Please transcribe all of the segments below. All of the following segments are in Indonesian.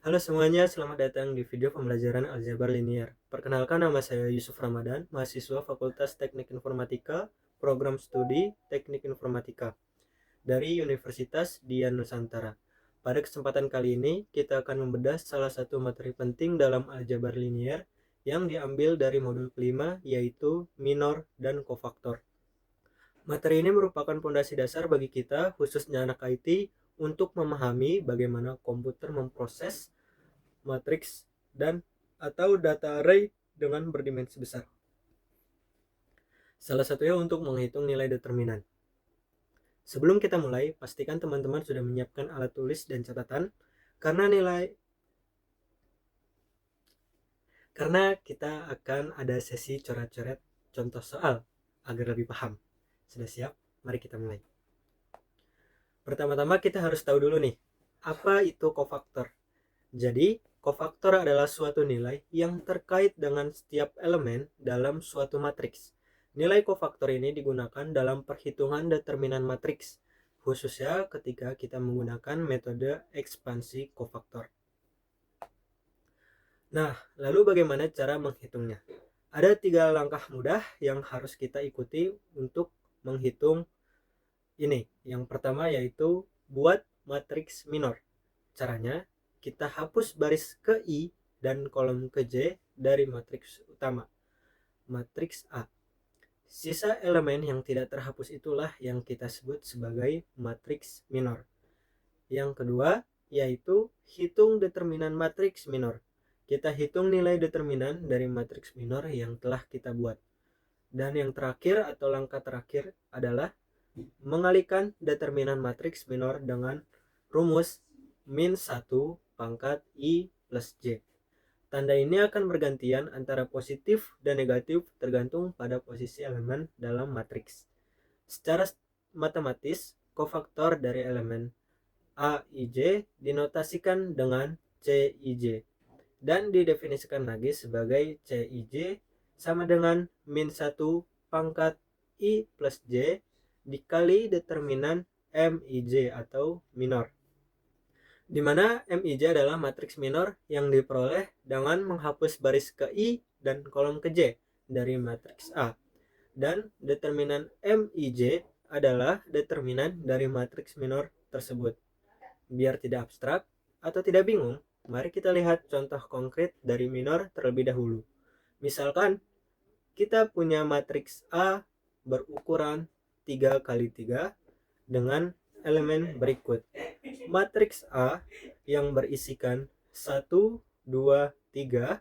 Halo semuanya, selamat datang di video pembelajaran aljabar linear. Perkenalkan, nama saya Yusuf Ramadan, mahasiswa Fakultas Teknik Informatika, Program Studi Teknik Informatika dari Universitas Dian Nusantara. Pada kesempatan kali ini, kita akan membedah salah satu materi penting dalam aljabar linear yang diambil dari modul kelima, yaitu minor dan kofaktor. Materi ini merupakan fondasi dasar bagi kita, khususnya anak IT, untuk memahami bagaimana komputer memproses matriks dan atau data array dengan berdimensi besar. Salah satunya untuk menghitung nilai determinan. Sebelum kita mulai, pastikan teman-teman sudah menyiapkan alat tulis dan catatan karena kita akan ada sesi coret-coret contoh soal agar lebih paham. Sudah siap? Mari kita mulai. Pertama-tama kita harus tahu dulu nih, apa itu kofaktor. Jadi, kofaktor adalah suatu nilai yang terkait dengan setiap elemen dalam suatu matriks. Nilai kofaktor ini digunakan dalam perhitungan determinan matriks, khususnya ketika kita menggunakan metode ekspansi kofaktor. Nah, lalu bagaimana cara menghitungnya? Ada 3 langkah mudah yang harus kita ikuti untuk menghitung ini. Yang pertama yaitu buat matriks minor. Caranya, kita hapus baris ke I dan kolom ke J dari matriks utama, matriks A. Sisa elemen yang tidak terhapus itulah yang kita sebut sebagai matriks minor. Yang kedua, yaitu hitung determinan matriks minor. Kita hitung nilai determinan dari matriks minor yang telah kita buat. Dan yang terakhir atau langkah terakhir adalah mengalihkan determinan matriks minor dengan rumus min 1 pangkat I plus J. Tanda ini akan bergantian antara positif dan negatif tergantung pada posisi elemen dalam matriks. Secara matematis, kofaktor dari elemen AIJ dinotasikan dengan CIJ dan didefinisikan lagi sebagai CIJ sama dengan min 1 pangkat I plus J dikali determinan MIJ atau minor, di mana MIJ adalah matriks minor yang diperoleh dengan menghapus baris ke I dan kolom ke J dari matriks A. Dan determinan MIJ adalah determinan dari matriks minor tersebut. Biar tidak abstrak atau tidak bingung, mari kita lihat contoh konkret dari minor terlebih dahulu. Misalkan kita punya matriks A berukuran 3 kali 3 dengan elemen berikut. Matriks A yang berisikan 1, 2, 3,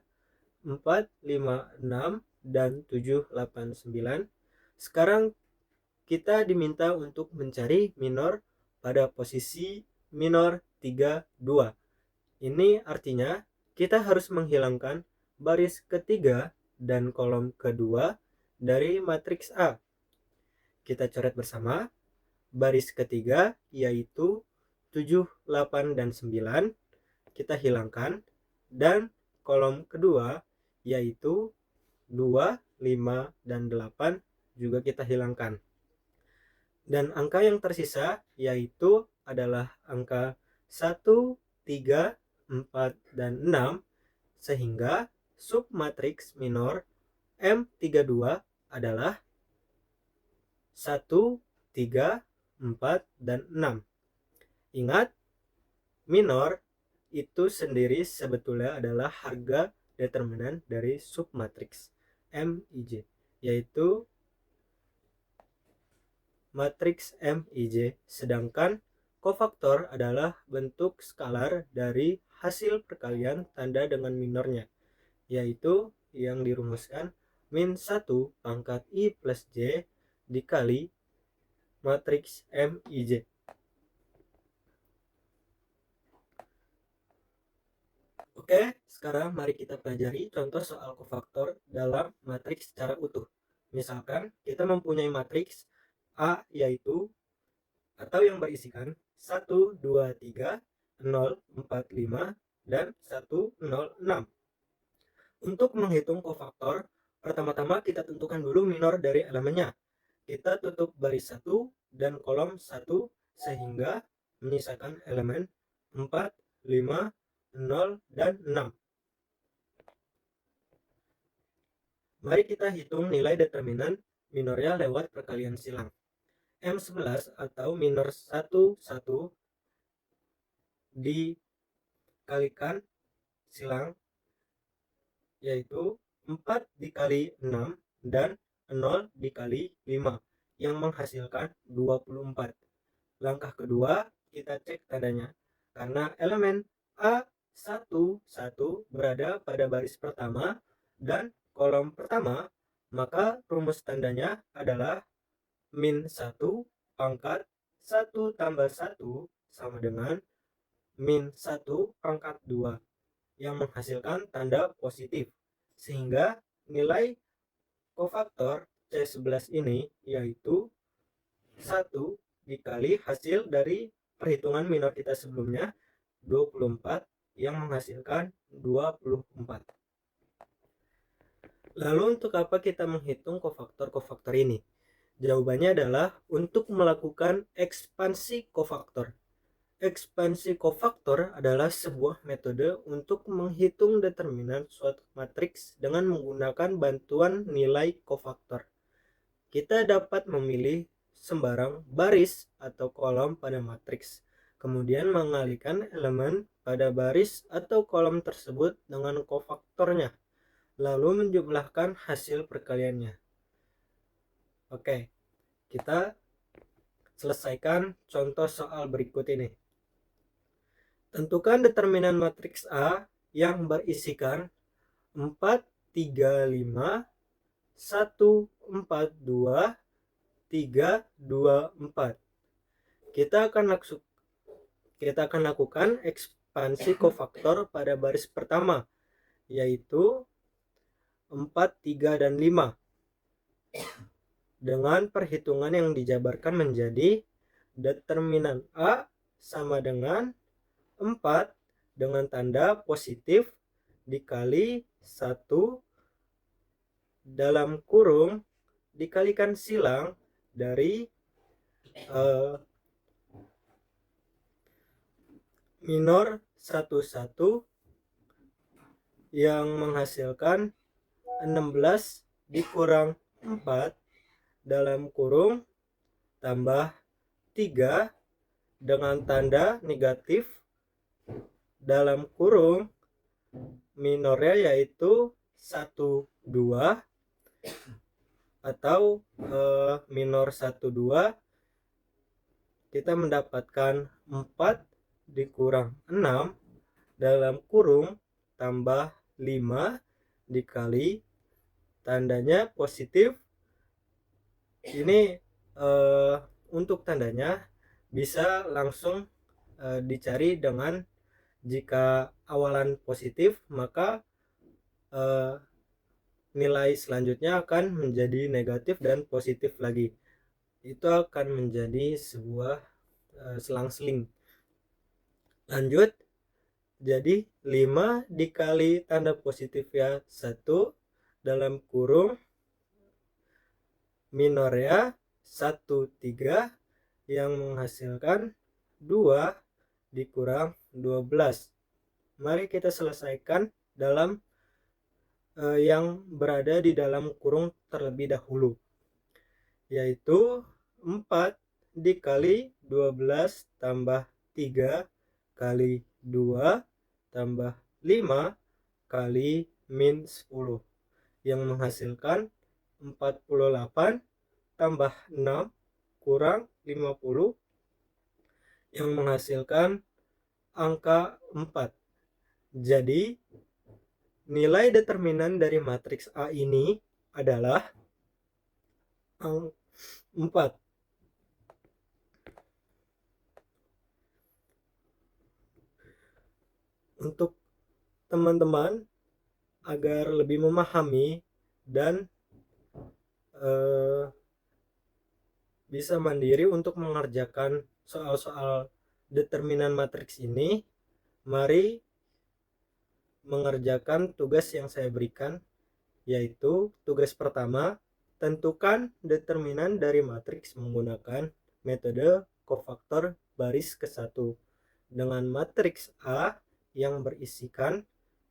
4, 5, 6, dan 7, 8, 9. Sekarang kita diminta untuk mencari minor pada posisi minor 3, 2. Ini artinya kita harus menghilangkan baris ketiga dan kolom kedua dari matriks A. Kita coret bersama. Baris ketiga yaitu 7, 8, dan 9 kita hilangkan, dan kolom kedua yaitu 2, 5, dan 8 juga kita hilangkan. Dan angka yang tersisa yaitu adalah angka 1, 3, 4, dan 6, sehingga submatriks minor M32 adalah 1, 3, 4, dan 6. Ingat, minor itu sendiri sebetulnya adalah harga determinan dari submatriks MIJ, yaitu matriks MIJ, sedangkan kofaktor adalah bentuk skalar dari hasil perkalian tanda dengan minornya, yaitu yang dirumuskan min 1 pangkat I plus J dikali matriks MIJ. Oke, sekarang mari kita pelajari contoh soal kofaktor dalam matriks secara utuh. Misalkan kita mempunyai matriks A yaitu atau yang berisikan 1, 2, 3, 0, 4, 5, dan 1, 0, 6. Untuk menghitung kofaktor, pertama-tama kita tentukan dulu minor dari elemennya. Kita tutup baris 1 dan kolom 1 sehingga menyisakan elemen 4, 5, 0, dan 6. Mari kita hitung nilai determinan minornya lewat perkalian silang. M11 atau minor 1, 1 dikalikan silang yaitu 4 dikali 6 dan 0 dikali 5 yang menghasilkan 24. Langkah kedua, kita cek tandanya. Karena elemen A11 berada pada baris pertama dan kolom pertama, maka rumus tandanya adalah min 1 pangkat 1 tambah 1 sama dengan min 1 pangkat 2 yang menghasilkan tanda positif. Sehingga nilai kofaktor C11 ini yaitu 1 dikali hasil dari perhitungan minor kita sebelumnya 24 yang menghasilkan 24. Lalu untuk apa kita menghitung kofaktor-kofaktor ini? Jawabannya adalah untuk melakukan ekspansi kofaktor. Ekspansi kofaktor adalah sebuah metode untuk menghitung determinan suatu matriks dengan menggunakan bantuan nilai kofaktor. Kita dapat memilih sembarang baris atau kolom pada matriks, kemudian mengalihkan elemen pada baris atau kolom tersebut dengan kofaktornya, lalu menjumlahkan hasil perkaliannya. Oke, kita selesaikan contoh soal berikut ini. Tentukan determinan matriks A yang berisikan 4, 3, 5, 1, 4, 2, 3, 2, 4. Kita akan lakukan ekspansi kofaktor pada baris pertama, yaitu 4, 3, dan 5. Dengan perhitungan yang dijabarkan menjadi determinan A sama dengan 4 dengan tanda positif dikali 1 dalam kurung dikalikan silang dari minor 1, 1 yang menghasilkan 16 dikurang 4 dalam kurung tambah 3 dengan tanda negatif dalam kurung minornya yaitu 1, 2 atau minor 1, 2 kita mendapatkan 4 dikurang 6 dalam kurung tambah 5 dikali tandanya positif. Ini untuk tandanya bisa langsung dicari dengan jika awalan positif maka nilai selanjutnya akan menjadi negatif dan positif lagi. Itu akan menjadi sebuah selang-seling. Lanjut, jadi 5 dikali tanda positif ya 1 dalam kurung minornya 1, 3 yang menghasilkan 2 dikurang 12. Mari kita selesaikan dalam yang berada di dalam kurung terlebih dahulu, yaitu 4 dikali 12 tambah 3 kali 2 tambah 5 kali min 10 yang menghasilkan 48 tambah 6 kurang 50 yang menghasilkan angka 4. Jadi nilai determinan dari matriks A ini adalah 4. Untuk teman-teman agar lebih memahami dan bisa mandiri untuk mengerjakan soal-soal determinan matriks ini, mari mengerjakan tugas yang saya berikan, yaitu tugas pertama, tentukan determinan dari matriks menggunakan metode kofaktor baris ke-1 dengan matriks A yang berisikan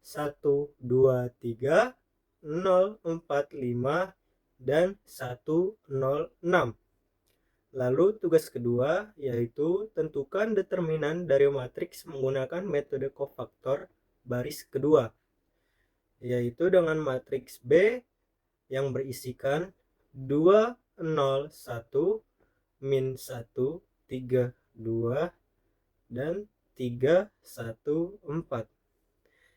1, 2, 3, 0, 4, 5, dan 1, 0, 6. Lalu tugas kedua yaitu tentukan determinan dari matriks menggunakan metode kofaktor baris kedua, yaitu dengan matriks B yang berisikan 2, 0, 1, min 1, 3, 2, dan 3, 1, 4.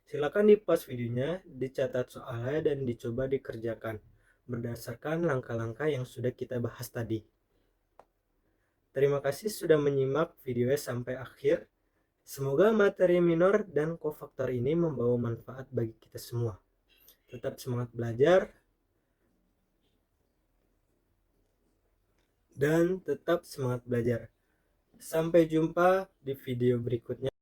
Silakan di pause videonya, dicatat soalnya, dan dicoba dikerjakan berdasarkan langkah-langkah yang sudah kita bahas tadi. Terima kasih sudah menyimak videonya sampai akhir. Semoga materi minor dan kofaktor ini membawa manfaat bagi kita semua. Tetap semangat belajar dan tetap semangat belajar. Sampai jumpa di video berikutnya.